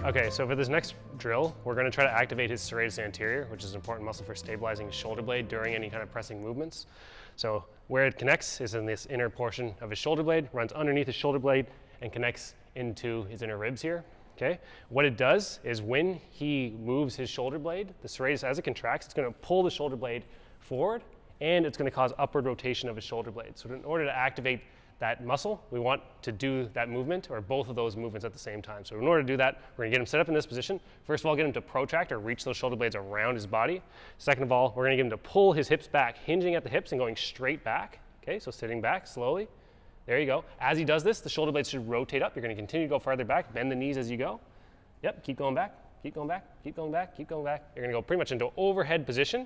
Okay, so for this next drill, we're going to try to activate his serratus anterior, which is an important muscle for stabilizing his shoulder blade during any kind of pressing movements. So where it connects is in this inner portion of his shoulder blade, runs underneath his shoulder blade, and connects into his inner ribs here. Okay, what it does is when he moves his shoulder blade, the serratus, as it contracts, it's going to pull the shoulder blade forward, and it's going to cause upward rotation of his shoulder blade. So in order to activate that muscle, we want to do that movement, or both of those movements at the same time. So in order to do that, we're going to get him set up in this position. First of all, get him to protract or reach those shoulder blades around his body. Second of all, we're going to get him to pull his hips back, hinging at the hips and going straight back. Okay, so sitting back slowly. There you go. As he does this, the shoulder blades should rotate up. You're going to continue to go farther back, bend the knees as you go. Yep, keep going back, keep going back, keep going back, keep going back. You're going to go pretty much into overhead position.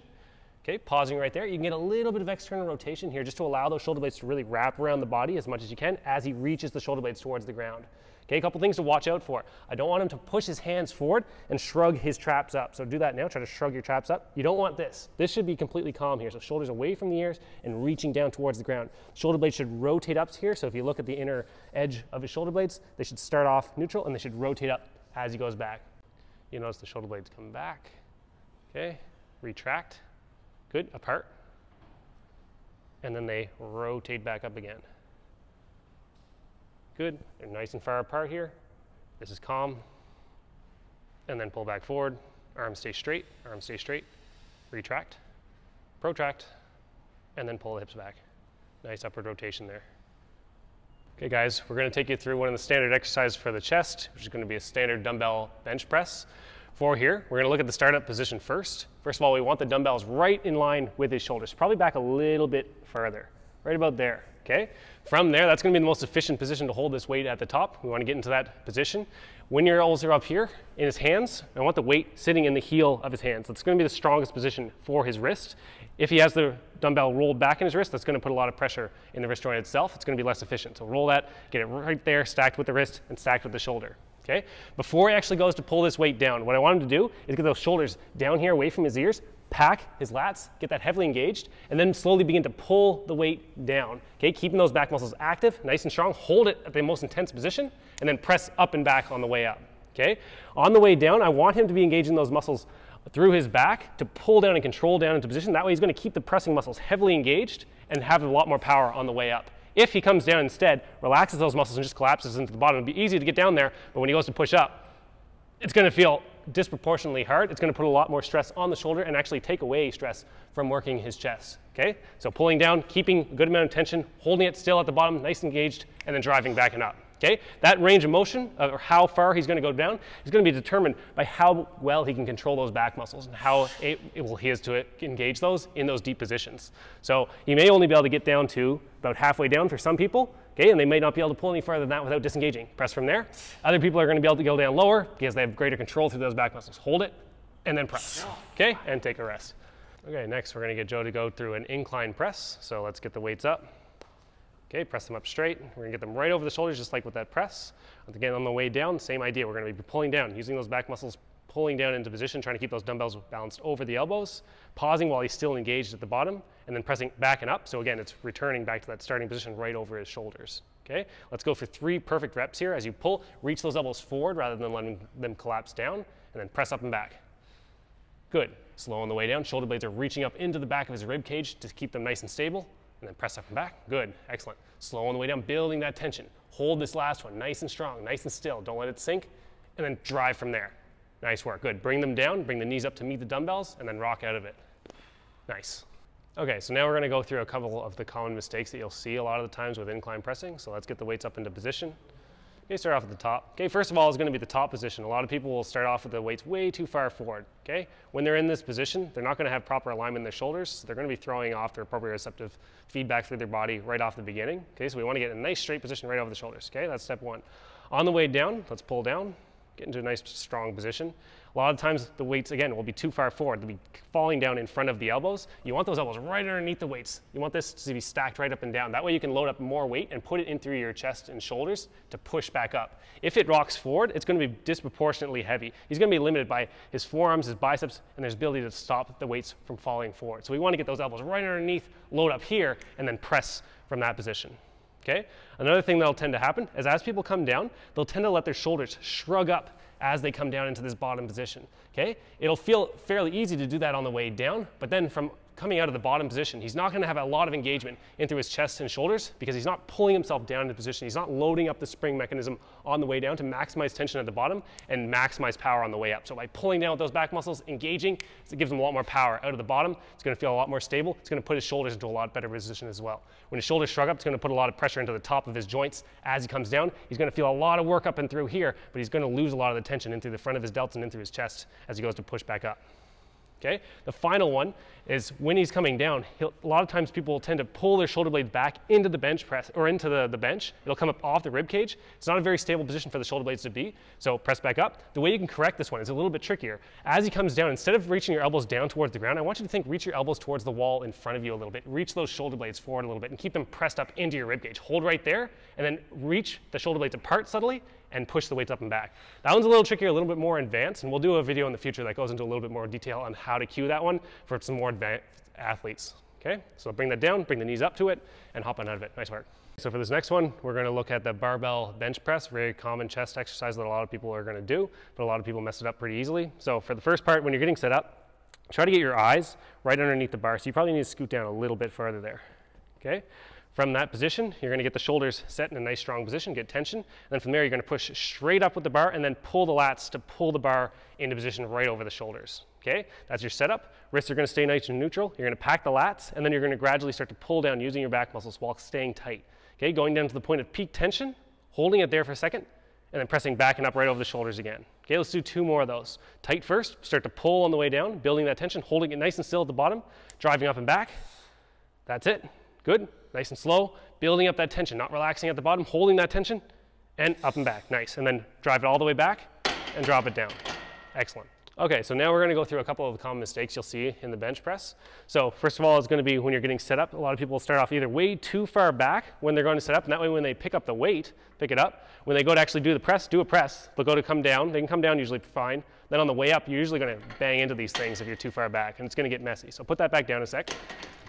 Okay, pausing right there. You can get a little bit of external rotation here just to allow those shoulder blades to really wrap around the body as much as you can as he reaches the shoulder blades towards the ground. Okay, a couple things to watch out for. I don't want him to push his hands forward and shrug his traps up. So do that now, try to shrug your traps up. You don't want this. This should be completely calm here. So shoulders away from the ears and reaching down towards the ground. Shoulder blades should rotate up here. So if you look at the inner edge of his shoulder blades, they should start off neutral and they should rotate up as he goes back. You notice the shoulder blades come back. Okay, retract. Good, apart. And then they rotate back up again. Good, they're nice and far apart here. This is calm. And then pull back forward. Arms stay straight, retract, protract, and then pull the hips back. Nice upward rotation there. Okay guys, we're going to take you through one of the standard exercises for the chest, which is going to be a standard dumbbell bench press. For here, we're going to look at the startup position first. First of all, we want the dumbbells right in line with his shoulders, probably back a little bit further, right about there, okay? From there, that's going to be the most efficient position to hold this weight at the top. We want to get into that position. When your elbows are up here in his hands, I want the weight sitting in the heel of his hands. That's going to be the strongest position for his wrist. If he has the dumbbell rolled back in his wrist, that's going to put a lot of pressure in the wrist joint itself. It's going to be less efficient. So roll that, get it right there, stacked with the wrist and stacked with the shoulder. Okay? Before he actually goes to pull this weight down, what I want him to do is get those shoulders down here away from his ears, pack his lats, get that heavily engaged, and then slowly begin to pull the weight down. Okay? Keeping those back muscles active, nice and strong, hold it at the most intense position, and then press up and back on the way up. Okay? On the way down, I want him to be engaging those muscles through his back to pull down and control down into position. That way he's going to keep the pressing muscles heavily engaged and have a lot more power on the way up. If he comes down instead, relaxes those muscles and just collapses into the bottom, it'd be easy to get down there, but when he goes to push up, it's going to feel disproportionately hard. It's going to put a lot more stress on the shoulder and actually take away stress from working his chest. Okay? So pulling down, keeping a good amount of tension, holding it still at the bottom, nice and engaged, and then driving back and up. Okay? That range of motion, or how far he's going to go down, is going to be determined by how well he can control those back muscles and how able he is to engage those in those deep positions. So he may only be able to get down to about halfway down for some people, okay, and they may not be able to pull any farther than that without disengaging. Press from there. Other people are going to be able to go down lower because they have greater control through those back muscles. Hold it, and then press. Okay, and take a rest. Okay, next we're going to get Joe to go through an incline press. So let's get the weights up. Okay, press them up straight. We're going to get them right over the shoulders, just like with that press. And again, on the way down, same idea. We're going to be pulling down, using those back muscles, pulling down into position, trying to keep those dumbbells balanced over the elbows, pausing while he's still engaged at the bottom, and then pressing back and up. So again, it's returning back to that starting position right over his shoulders. Okay, let's go for 3 perfect reps here. As you pull, reach those elbows forward rather than letting them collapse down, and then press up and back. Good. Slow on the way down. Shoulder blades are reaching up into the back of his rib cage to keep them nice and stable. And then press up and back. Good. Excellent. Slow on the way down, building that tension. Hold this last one nice and strong, nice and still. Don't let it sink. And then drive from there. Nice work. Good. Bring them down. Bring the knees up to meet the dumbbells, and then rock out of it. Nice. Okay, so now we're going to go through a couple of the common mistakes that you'll see a lot of the times with incline pressing. So let's get the weights up into position. Okay, start off at the top. Okay, first of all is going to be the top position. A lot of people will start off with the weights way too far forward. Okay, when they're in this position, they're not going to have proper alignment in their shoulders. So they're going to be throwing off their appropriate receptive feedback through their body right off the beginning. Okay, so we want to get a nice straight position right over the shoulders. Okay, that's step 1. On the way down, let's pull down, get into a nice strong position. A lot of times the weights, again, will be too far forward. They'll be falling down in front of the elbows. You want those elbows right underneath the weights. You want this to be stacked right up and down. That way you can load up more weight and put it in through your chest and shoulders to push back up. If it rocks forward, it's going to be disproportionately heavy. He's going to be limited by his forearms, his biceps, and his ability to stop the weights from falling forward. So we want to get those elbows right underneath, load up here, and then press from that position. Okay? Another thing that'll tend to happen is as people come down, they'll tend to let their shoulders shrug up as they come down into this bottom position, okay? It'll feel fairly easy to do that on the way down, but then from coming out of the bottom position, he's not going to have a lot of engagement into his chest and shoulders because he's not pulling himself down into position. He's not loading up the spring mechanism on the way down to maximize tension at the bottom and maximize power on the way up. So by pulling down with those back muscles, engaging, it gives him a lot more power. Out of the bottom, it's going to feel a lot more stable. It's going to put his shoulders into a lot better position as well. When his shoulders shrug up, it's going to put a lot of pressure into the top of his joints. As he comes down, he's going to feel a lot of work up and through here, but he's going to lose a lot of the tension into the front of his delts and into his chest as he goes to push back up. Okay? The final one is when he's coming down, a lot of times people will tend to pull their shoulder blades back into the bench press or into the bench. It'll come up off the rib cage. It's not a very stable position for the shoulder blades to be, so press back up. The way you can correct this one is a little bit trickier. As he comes down, instead of reaching your elbows down towards the ground, I want you to reach your elbows towards the wall in front of you a little bit. Reach those shoulder blades forward a little bit and keep them pressed up into your rib cage. Hold right there and then reach the shoulder blades apart subtly and push the weights up and back. That one's a little trickier, a little bit more advanced, and we'll do a video in the future that goes into a little bit more detail on how to cue that one for some more advanced athletes. Okay, so bring that down, bring the knees up to it, and hop on out of it. Nice work. So for this next one, we're going to look at the barbell bench press, very common chest exercise that a lot of people are going to do, but a lot of people mess it up pretty easily. So for the first part, when you're getting set up, try to get your eyes right underneath the bar. So you probably need to scoot down a little bit farther there. Okay. From that position, you're going to get the shoulders set in a nice strong position, get tension, and then from there you're going to push straight up with the bar and then pull the lats to pull the bar into position right over the shoulders. Okay, that's your setup. Wrists are going to stay nice and neutral. You're going to pack the lats, and then you're going to gradually start to pull down using your back muscles while staying tight. Okay, going down to the point of peak tension, holding it there for a second, and then pressing back and up right over the shoulders again. Okay, let's do 2 more of those. Tight first, start to pull on the way down, building that tension, holding it nice and still at the bottom, driving up and back. That's it. Good. Nice and slow, building up that tension, not relaxing at the bottom, holding that tension, and up and back. Nice. And then drive it all the way back and drop it down. Excellent. Okay, so now we're going to go through a couple of the common mistakes you'll see in the bench press. So first of all, it's going to be when you're getting set up. A lot of people will start off either way too far back when they're going to set up, and that way when they pick up the weight, pick it up. When they go to actually do the press, do a press. They'll go to come down. They can come down usually fine. Then on the way up, you're usually going to bang into these things if you're too far back, and it's going to get messy. So put that back down a sec.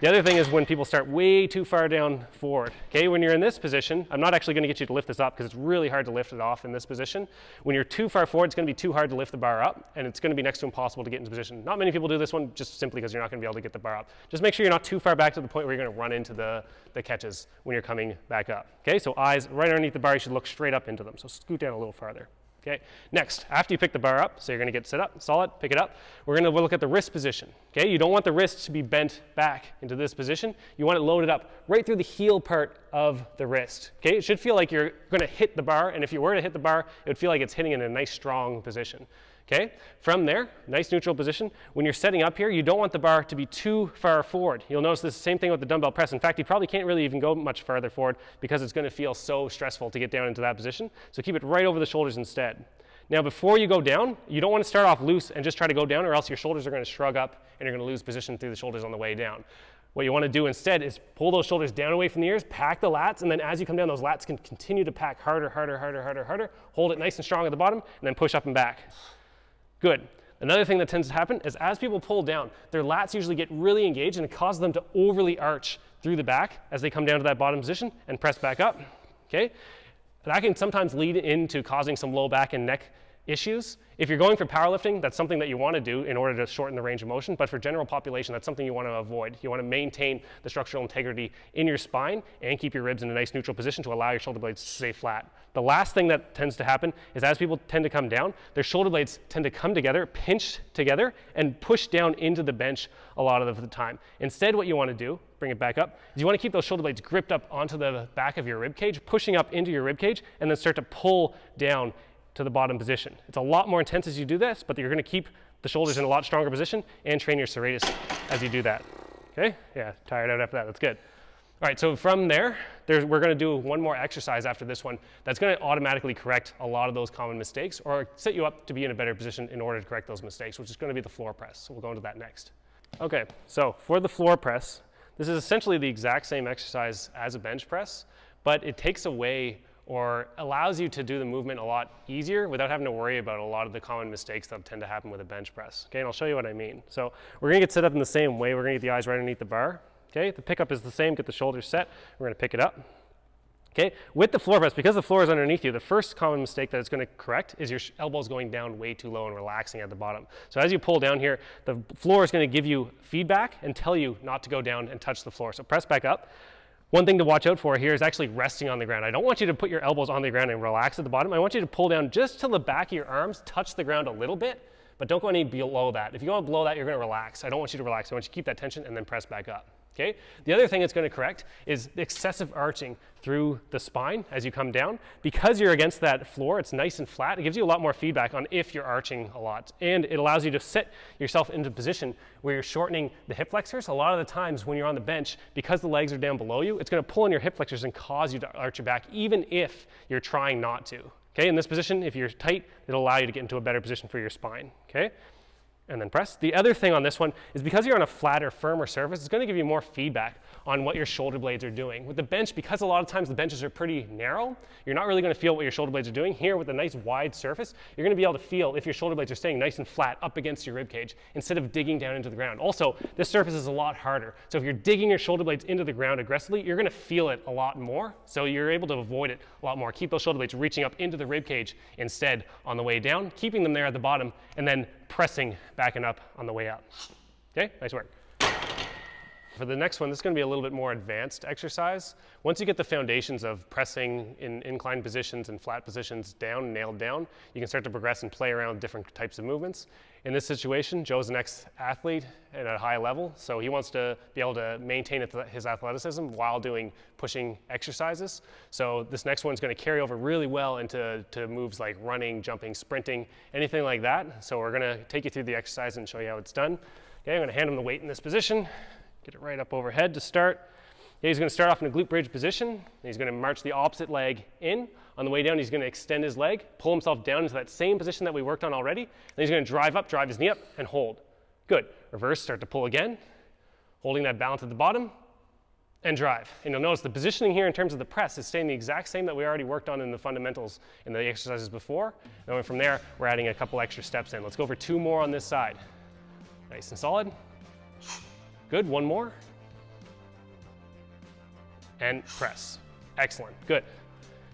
The other thing is when people start way too far down forward. Okay, when you're in this position, I'm not actually going to get you to lift this up because it's really hard to lift it off in this position. When you're too far forward, it's going to be too hard to lift the bar up, and it's going to be next to impossible to get into position. Not many people do this one just simply because you're not going to be able to get the bar up. Just make sure you're not too far back to the point where you're going to run into the catches when you're coming back up. Okay, so eyes right underneath the bar, you should look straight up into them. So scoot down a little farther. Okay, next, after you pick the bar up, so you're going to get set up, solid, pick it up, we're going to look at the wrist position. Okay, you don't want the wrist to be bent back into this position. You want it loaded up right through the heel part of the wrist. Okay, it should feel like you're going to hit the bar, and if you were to hit the bar, it would feel like it's hitting in a nice strong position. Okay, from there, nice neutral position. When you're setting up here, you don't want the bar to be too far forward. You'll notice this same thing with the dumbbell press. In fact, you probably can't really even go much farther forward because it's going to feel so stressful to get down into that position. So keep it right over the shoulders instead. Now, before you go down, you don't want to start off loose and just try to go down, or else your shoulders are going to shrug up and you're going to lose position through the shoulders on the way down. What you want to do instead is pull those shoulders down away from the ears, pack the lats, and then as you come down, those lats can continue to pack harder, harder, harder, harder, harder. Hold it nice and strong at the bottom, and then push up and back. Good. Another thing that tends to happen is as people pull down, their lats usually get really engaged, and it causes them to overly arch through the back as they come down to that bottom position and press back up. Okay? That can sometimes lead into causing some low back and neck issues. If you're going for powerlifting, that's something that you want to do in order to shorten the range of motion, but for general population, that's something you want to avoid. You want to maintain the structural integrity in your spine and keep your ribs in a nice neutral position to allow your shoulder blades to stay flat. The last thing that tends to happen is as people tend to come down, their shoulder blades tend to come together, pinch together, and push down into the bench a lot of the time. Instead, what you want to do, bring it back up, is you want to keep those shoulder blades gripped up onto the back of your rib cage, pushing up into your rib cage, and then start to pull down to the bottom position. It's a lot more intense as you do this, but you're going to keep the shoulders in a lot stronger position and train your serratus as you do that. Okay? Yeah, tired out after that. That's good. All right, so from there, we're going to do one more exercise after this one that's going to automatically correct a lot of those common mistakes or set you up to be in a better position in order to correct those mistakes, which is going to be the floor press. So we'll go into that next. Okay, so for the floor press, this is essentially the exact same exercise as a bench press, but it takes away or allows you to do the movement a lot easier without having to worry about a lot of the common mistakes that tend to happen with a bench press. Okay, and I'll show you what I mean. So we're going to get set up in the same way. We're going to get the eyes right underneath the bar. Okay, the pickup is the same. Get the shoulders set. We're going to pick it up. Okay, with the floor press, because the floor is underneath you, the first common mistake that it's going to correct is your elbows going down way too low and relaxing at the bottom. So as you pull down here, the floor is going to give you feedback and tell you not to go down and touch the floor. So press back up. One thing to watch out for here is actually resting on the ground. I don't want you to put your elbows on the ground and relax at the bottom. I want you to pull down just till the back of your arms touch the ground a little bit, but don't go any below that. If you go below that, you're going to relax. I don't want you to relax. I want you to keep that tension and then press back up. Okay? The other thing it's going to correct is excessive arching through the spine as you come down. Because you're against that floor, it's nice and flat. It gives you a lot more feedback on if you're arching a lot. And it allows you to set yourself into a position where you're shortening the hip flexors. A lot of the times when you're on the bench, because the legs are down below you, it's going to pull in your hip flexors and cause you to arch your back, even if you're trying not to. Okay? In this position, if you're tight, it'll allow you to get into a better position for your spine. Okay? And then press. The other thing on this one is because you're on a flatter, firmer surface, it's going to give you more feedback on what your shoulder blades are doing. With the bench, because a lot of times the benches are pretty narrow, you're not really going to feel what your shoulder blades are doing. Here with a nice wide surface, you're going to be able to feel if your shoulder blades are staying nice and flat up against your rib cage instead of digging down into the ground. Also, this surface is a lot harder. So if you're digging your shoulder blades into the ground aggressively, you're going to feel it a lot more. So you're able to avoid it a lot more. Keep those shoulder blades reaching up into the rib cage instead on the way down, keeping them there at the bottom, and then pressing back and up on the way up. Okay, nice work. For the next one, this is going to be a little bit more advanced exercise. Once you get the foundations of pressing in inclined positions and flat positions down, nailed down, you can start to progress and play around with different types of movements. In this situation, Joe's an ex-athlete at a high level, so he wants to be able to maintain his athleticism while doing pushing exercises. So this next one's going to carry over really well into moves like running, jumping, sprinting, anything like that. So we're going to take you through the exercise and show you how it's done. Okay, I'm going to hand him the weight in this position. Get it right up overhead to start. Yeah, he's going to start off in a glute bridge position. He's going to march the opposite leg in. On the way down, he's going to extend his leg, pull himself down into that same position that we worked on already. Then he's going to drive up, drive his knee up, and hold. Good. Reverse, start to pull again, holding that balance at the bottom, and drive. And you'll notice the positioning here in terms of the press is staying the exact same that we already worked on in the fundamentals in the exercises before. And then from there, we're adding a couple extra steps in. Let's go for 2 more on this side. Nice and solid. Good, 1 more. And press. Excellent, good.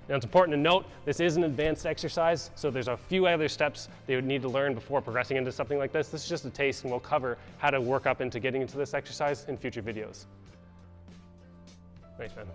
Now it's important to note, this is an advanced exercise, so there's a few other steps they would need to learn before progressing into something like this. This is just a taste, and we'll cover how to work up into getting into this exercise in future videos. Thanks, man.